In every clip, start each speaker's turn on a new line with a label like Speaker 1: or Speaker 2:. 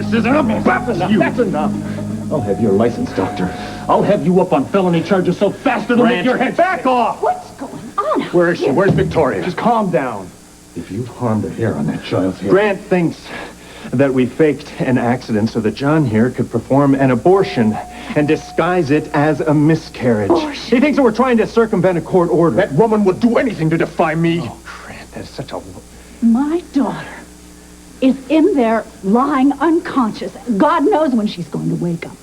Speaker 1: witnesses and I'll bust you.
Speaker 2: That's enough. I'll have your license, doctor. I'll have you up on felony charges so fast it'll make your head...
Speaker 1: Back off!
Speaker 3: What's going on?
Speaker 1: Where is she? Where's Victoria?
Speaker 2: Just calm down. If you've harmed a hair on that child's head...
Speaker 4: Grant thinks that we faked an accident so that John here could perform an abortion and disguise it as a miscarriage.
Speaker 3: Abortion?
Speaker 4: He thinks that we're trying to circumvent a court order.
Speaker 1: That woman would do anything to defy me.
Speaker 4: Oh, Grant, that is such a...
Speaker 3: My daughter is in there lying unconscious. God knows when she's going to wake up.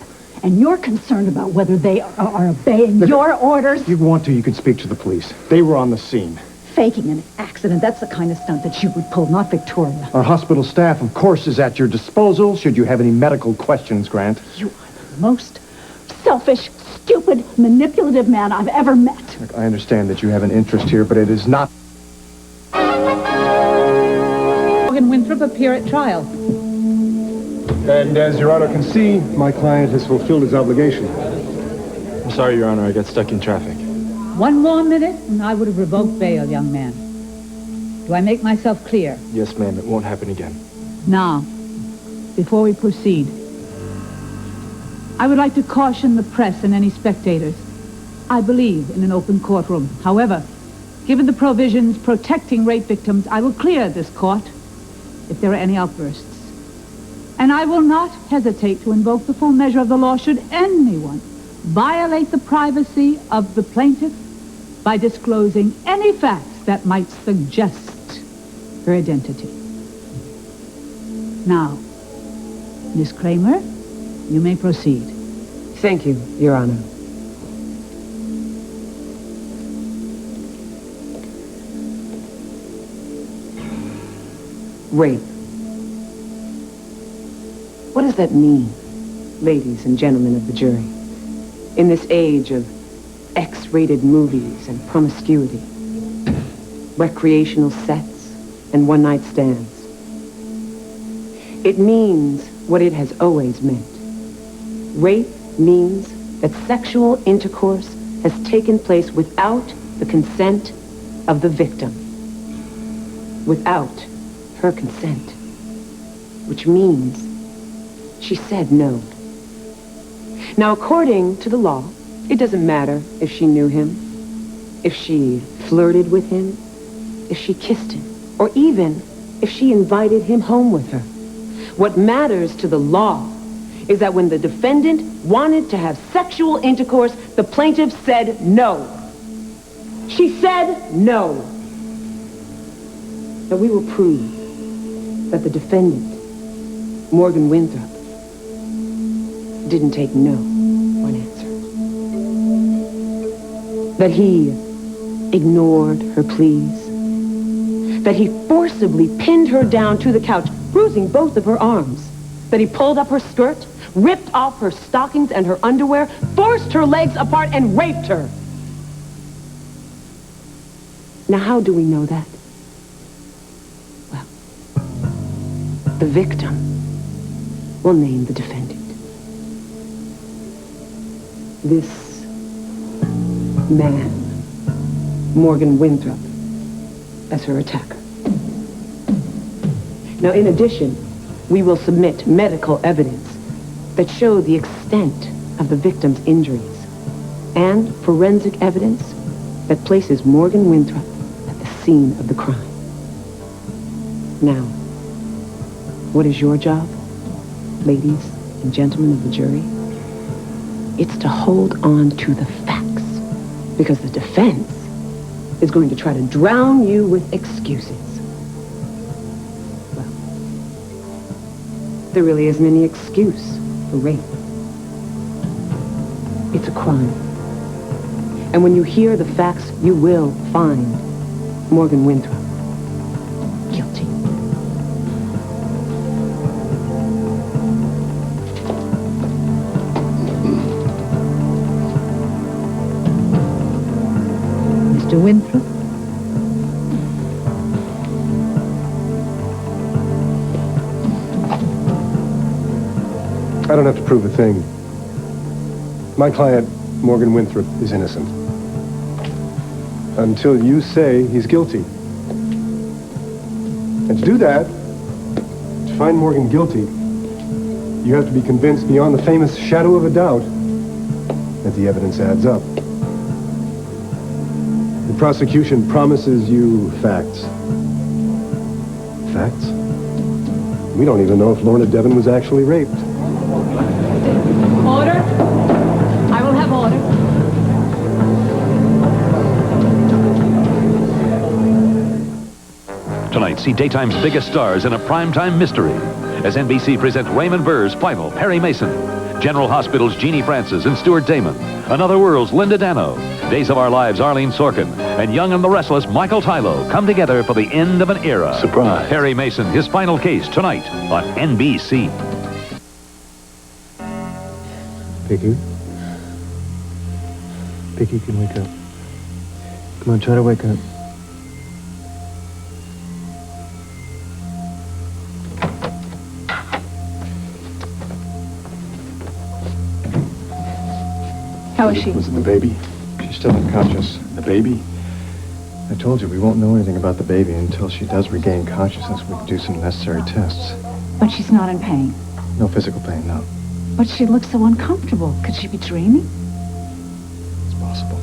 Speaker 3: And you're concerned about whether they are obeying your orders?
Speaker 4: If you want to, you can speak to the police. They were on the scene.
Speaker 3: Faking an accident, that's the kind of stunt that you would pull, not Victoria.
Speaker 4: Our hospital staff, of course, is at your disposal should you have any medical questions, Grant.
Speaker 3: You are the most selfish, stupid, manipulative man I've ever met.
Speaker 4: Look, I understand that you have an interest here, but it is not...
Speaker 5: Morgan Winthrop appear at trial.
Speaker 6: And as Your Honor can see, my client has fulfilled his obligation.
Speaker 4: I'm sorry, Your Honor, I got stuck in traffic.
Speaker 5: One more minute, and I would have revoked bail, young man. Do I make myself clear?
Speaker 4: Yes, ma'am, it won't happen again.
Speaker 5: Now, before we proceed, I would like to caution the press and any spectators. I believe in an open courtroom. However, given the provisions protecting rape victims, I will clear this court if there are any outbursts. And I will not hesitate to invoke the full measure of the law should anyone violate the privacy of the plaintiff by disclosing any facts that might suggest her identity. Now, Miss Kramer, you may proceed.
Speaker 7: Thank you, Your Honor. Rape. What does that mean, ladies and gentlemen of the jury? In this age of X-rated movies and promiscuity, recreational sets and one-night stands. It means what it has always meant. Rape means that sexual intercourse has taken place without the consent of the victim. Without her consent. Which means she said no. Now, according to the law, it doesn't matter if she knew him, if she flirted with him, if she kissed him, or even if she invited him home with her. What matters to the law is that when the defendant wanted to have sexual intercourse, the plaintiff said no. She said no. Now, we will prove that the defendant, Morgan Winthrop, didn't take no for an answer. That he ignored her pleas. That he forcibly pinned her down to the couch, bruising both of her arms. That he pulled up her skirt, ripped off her stockings and her underwear, forced her legs apart, and raped her. Now, how do we know that? Well, the victim will name the defendant. This man, Morgan Winthrop, as her attacker. Now, in addition, we will submit medical evidence that show the extent of the victim's injuries and forensic evidence that places Morgan Winthrop at the scene of the crime. Now, what is your job, ladies and gentlemen of the jury? It's to hold on to the facts, because the defense is going to try to drown you with excuses. Well, there really isn't any excuse for rape. It's a crime. And when you hear the facts, you will find Morgan Winthrop guilty.
Speaker 5: Mr. Winthrop?
Speaker 6: I don't have to prove a thing. My client, Morgan Winthrop, is innocent. Until you say he's guilty. And to do that, to find Morgan guilty, You have to be convinced beyond the famous shadow of a doubt that the evidence adds up. The prosecution promises you facts. Facts? We don't even know if Lorna Devon was actually raped.
Speaker 5: Order. I will have order.
Speaker 8: Tonight, see daytime's biggest stars in a primetime mystery as NBC presents Raymond Burr's final Perry Mason, General Hospital's Jeannie Francis and Stuart Damon, Another World's Linda Dano, Days of Our Lives' Arlene Sorkin, and Young and the Restless Michael Tylo come together for the end of an era.
Speaker 4: Surprise.
Speaker 8: Perry Mason, his final case, tonight on NBC.
Speaker 6: Vicky? Vicky, you can wake up. Come on, try to wake up.
Speaker 3: How is she?
Speaker 4: Was it the baby? She's still unconscious. The baby? I told you we won't know anything about the baby until she does regain consciousness. We can do some necessary tests.
Speaker 3: But she's not in pain.
Speaker 4: No physical pain, no.
Speaker 3: But she looks so uncomfortable. Could she be dreaming?
Speaker 4: It's possible.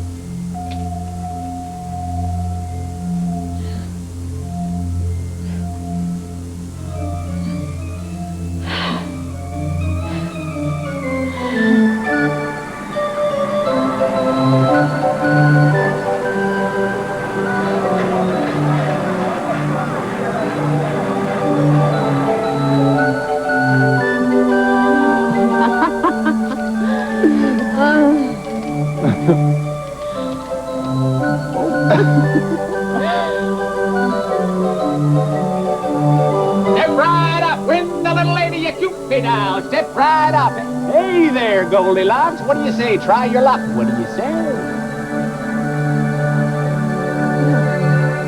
Speaker 2: Step right up, win the little lady, you cute me now. Step right up. Hey there, Goldilocks. What do you say? Try your luck. What do you say?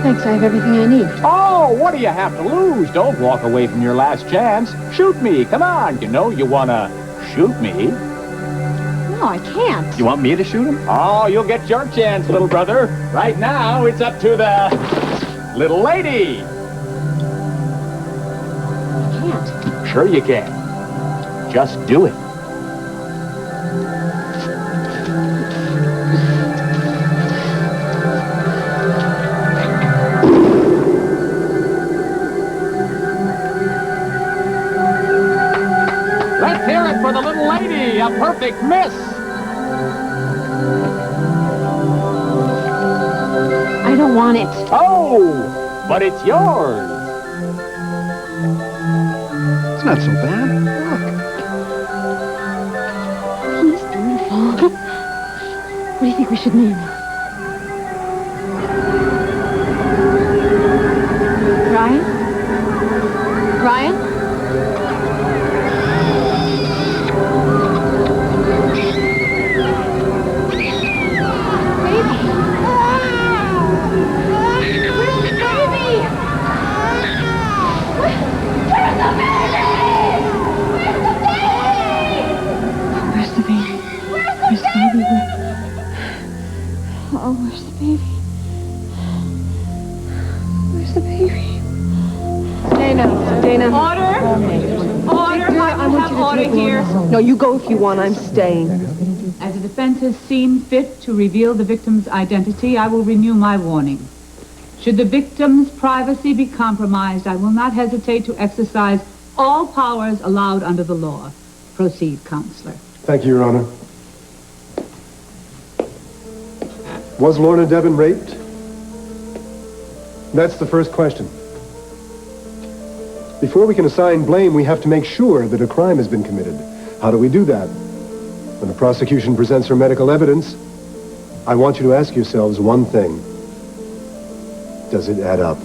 Speaker 9: Thanks, I have everything I need.
Speaker 2: Oh, what do you have to lose? Don't walk away from your last chance. Shoot me. Come on. You know you want to shoot me.
Speaker 9: No, I can't.
Speaker 2: You want me to shoot him? Oh, you'll get your chance, little brother. Right now, it's up to the little lady.
Speaker 9: I can't.
Speaker 2: Sure you can. Just do it. Let's hear it for the little lady. A perfect miss.
Speaker 9: I don't want it.
Speaker 2: Oh, but it's yours.
Speaker 4: It's not so bad.
Speaker 9: He's beautiful. What do you think we should name him? Ryan? Ryan? Oh, where's the baby? Where's the baby? Dana, Dana.
Speaker 5: Order. Order. I will have order here.
Speaker 7: No, you go if you want. I'm staying.
Speaker 5: As the defense has seen fit to reveal the victim's identity, I will renew my warning. Should the victim's privacy be compromised, I will not hesitate to exercise all powers allowed under the law. Proceed, Counselor.
Speaker 6: Thank you, Your Honor. Was Lorna Devon raped? That's the first question. Before we can assign blame, we have to make sure that a crime has been committed. How do we do that? When the prosecution presents her medical evidence, I want you to ask yourselves one thing. Does it add up?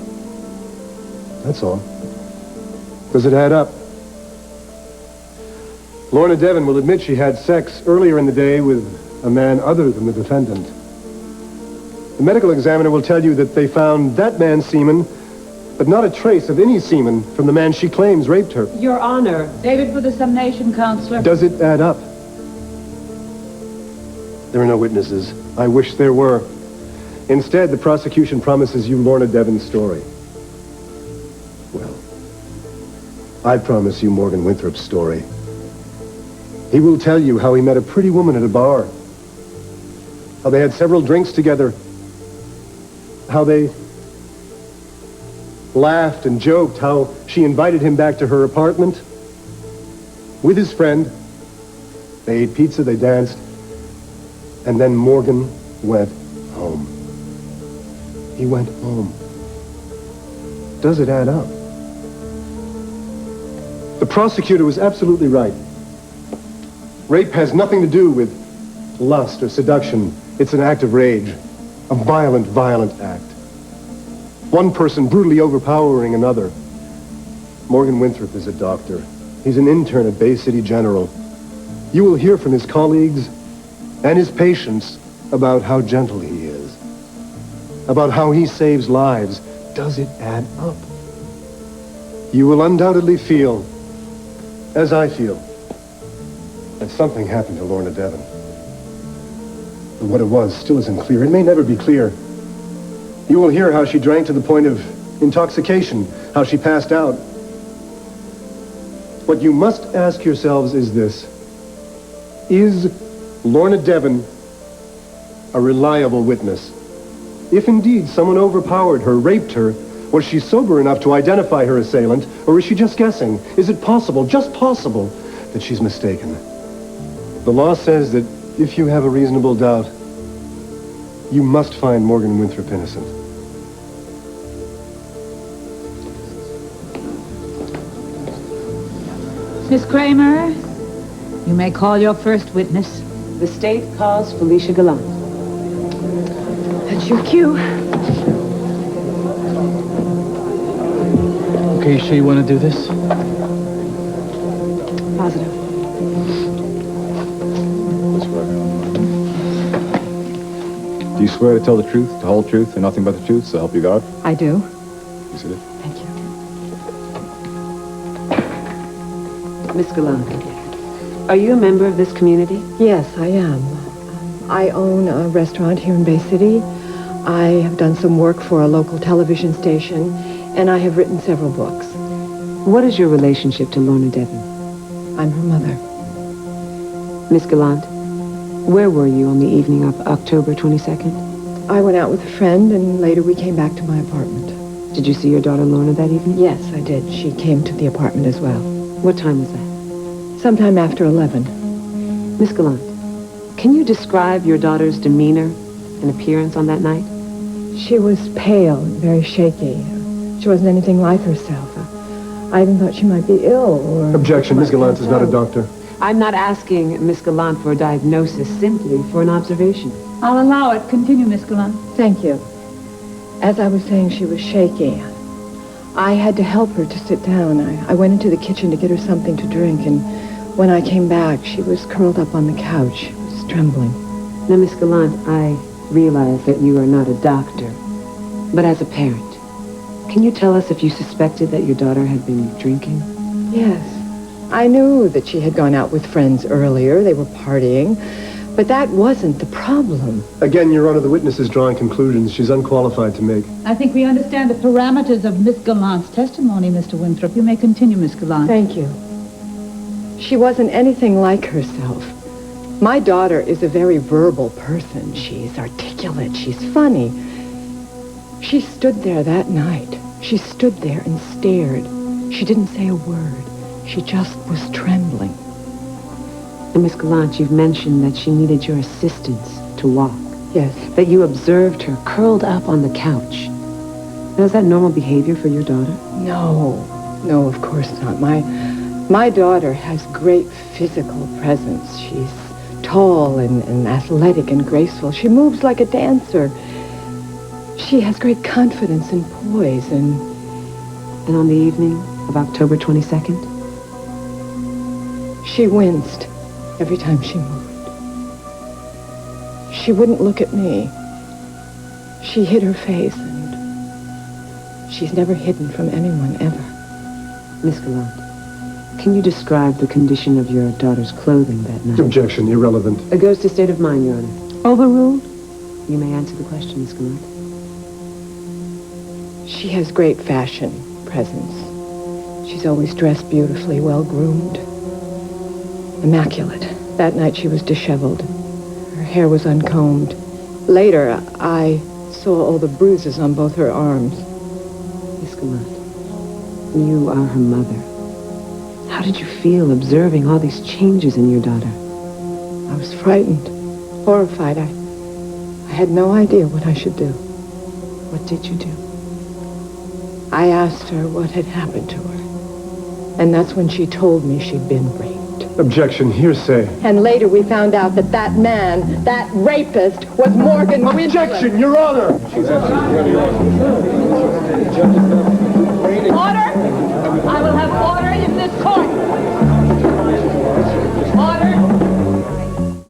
Speaker 6: That's all. Does it add up? Lorna Devon will admit she had sex earlier in the day with a man other than the defendant. The medical examiner will tell you that they found that man's semen, but not a trace of any semen from the man she claims raped her.
Speaker 7: Your Honor.
Speaker 5: David for the summation, Counselor.
Speaker 6: Does it add up? There are no witnesses. I wish there were. Instead, the prosecution promises you Lorna Devon's story. Well, I promise you Morgan Winthrop's story. He will tell you how he met a pretty woman at a bar. How they had several drinks together. How they laughed and joked. How she invited him back to her apartment with his friend. They ate pizza, they danced. And then Morgan went home. He went home. Does it add up? The prosecutor was absolutely right. Rape has nothing to do with lust or seduction. It's an act of rage. A violent, violent act. One person brutally overpowering another. Morgan Winthrop is a doctor. He's an intern at Bay City General. You will hear from his colleagues and his patients about how gentle he is. About how he saves lives. Does it add up? You will undoubtedly feel, as I feel, that something happened to Lorna Devon. But what it was still isn't clear. It may never be clear. You will hear how she drank to the point of intoxication, how she passed out. What you must ask yourselves is this. Is Lorna Devon a reliable witness? If indeed someone overpowered her, raped her, was she sober enough to identify her assailant, or is she just guessing? Is it possible, just possible, that she's mistaken? The law says that if you have a reasonable doubt, you must find Morgan Winthrop innocent.
Speaker 5: Miss Kramer, you may call your first witness.
Speaker 7: The state calls Felicia Gallant.
Speaker 3: That's your cue.
Speaker 10: Okay, you sure you want to do this?
Speaker 7: Positive.
Speaker 11: Do you swear to tell the truth, the whole truth, and nothing but the truth, so help you God?
Speaker 3: I do.
Speaker 11: You said it?
Speaker 3: Thank you.
Speaker 7: Miss Gallant, are you a member of this community?
Speaker 12: Yes, I am. I own a restaurant here in Bay City. I have done some work for a local television station, and I have written several books.
Speaker 7: What is your relationship to Lorna Devon?
Speaker 12: I'm her mother.
Speaker 7: Miss Gallant, where were you on the evening of October 22nd?
Speaker 12: I went out with a friend, and later we came back to my apartment.
Speaker 7: Did you see your daughter Lorna that evening?
Speaker 12: Yes, I did. She came to the apartment as well.
Speaker 7: What time was that?
Speaker 12: Sometime after 11.
Speaker 7: Miss Gallant, can you describe your daughter's demeanor and appearance on that night?
Speaker 12: She was pale and very shaky. She wasn't anything like herself. I even thought she might be ill or...
Speaker 6: Objection. Miss Gallant is not a doctor.
Speaker 7: I'm not asking Miss Gallant for a diagnosis, simply for an observation.
Speaker 5: I'll allow it. Continue, Miss Gallant.
Speaker 12: Thank you. As I was saying, she was shaky. I had to help her to sit down. I went into the kitchen to get her something to drink, and when I came back, she was curled up on the couch. She was trembling.
Speaker 7: Now, Miss Gallant, I realize that you are not a doctor, but as a parent, can you tell us if you suspected that your daughter had been drinking?
Speaker 12: Yes. I knew that she had gone out with friends earlier. They were partying. But that wasn't the problem.
Speaker 6: Again, Your Honor, the witness is drawing conclusions she's unqualified to make.
Speaker 5: I think we understand the parameters of Miss Gallant's testimony, Mr. Winthrop. You may continue, Miss Gallant.
Speaker 12: Thank you. She wasn't anything like herself. My daughter is a very verbal person. She's articulate. She's funny. She stood there that night. She stood there and stared. She didn't say a word. She just was trembling.
Speaker 7: And Miss Gallant, you've mentioned that she needed your assistance to walk.
Speaker 12: Yes.
Speaker 7: That you observed her curled up on the couch. Now, is that normal behavior for your daughter?
Speaker 12: No. No, of course not. My daughter has great physical presence. She's tall and athletic and graceful. She moves like a dancer. She has great confidence and poise, and
Speaker 7: on the evening of October 22nd?
Speaker 12: She winced every time she moved. She wouldn't look at me. She hid her face, and she's never hidden from anyone, ever.
Speaker 7: Miss Gallant, can you describe the condition of your daughter's clothing that night?
Speaker 6: Objection. Irrelevant.
Speaker 7: It goes to state of mind, Your Honor.
Speaker 5: Overruled?
Speaker 7: You may answer the question, Miss Gallant.
Speaker 12: She has great fashion presence. She's always dressed beautifully, well-groomed. immaculate. That night she was disheveled. Her hair was uncombed. Later, I saw all the bruises on both her arms.
Speaker 7: Escamot, you are her mother. How did you feel observing all these changes in your daughter?
Speaker 12: I was frightened, horrified. I had no idea what I should do.
Speaker 7: What did you do?
Speaker 12: I asked her what had happened to her. And that's when she told me she'd been raped.
Speaker 6: Objection, hearsay.
Speaker 12: And later we found out that that man, that rapist, was Morgan Winslow.
Speaker 6: Objection, Your Honor!
Speaker 5: Order! I will have order in this court.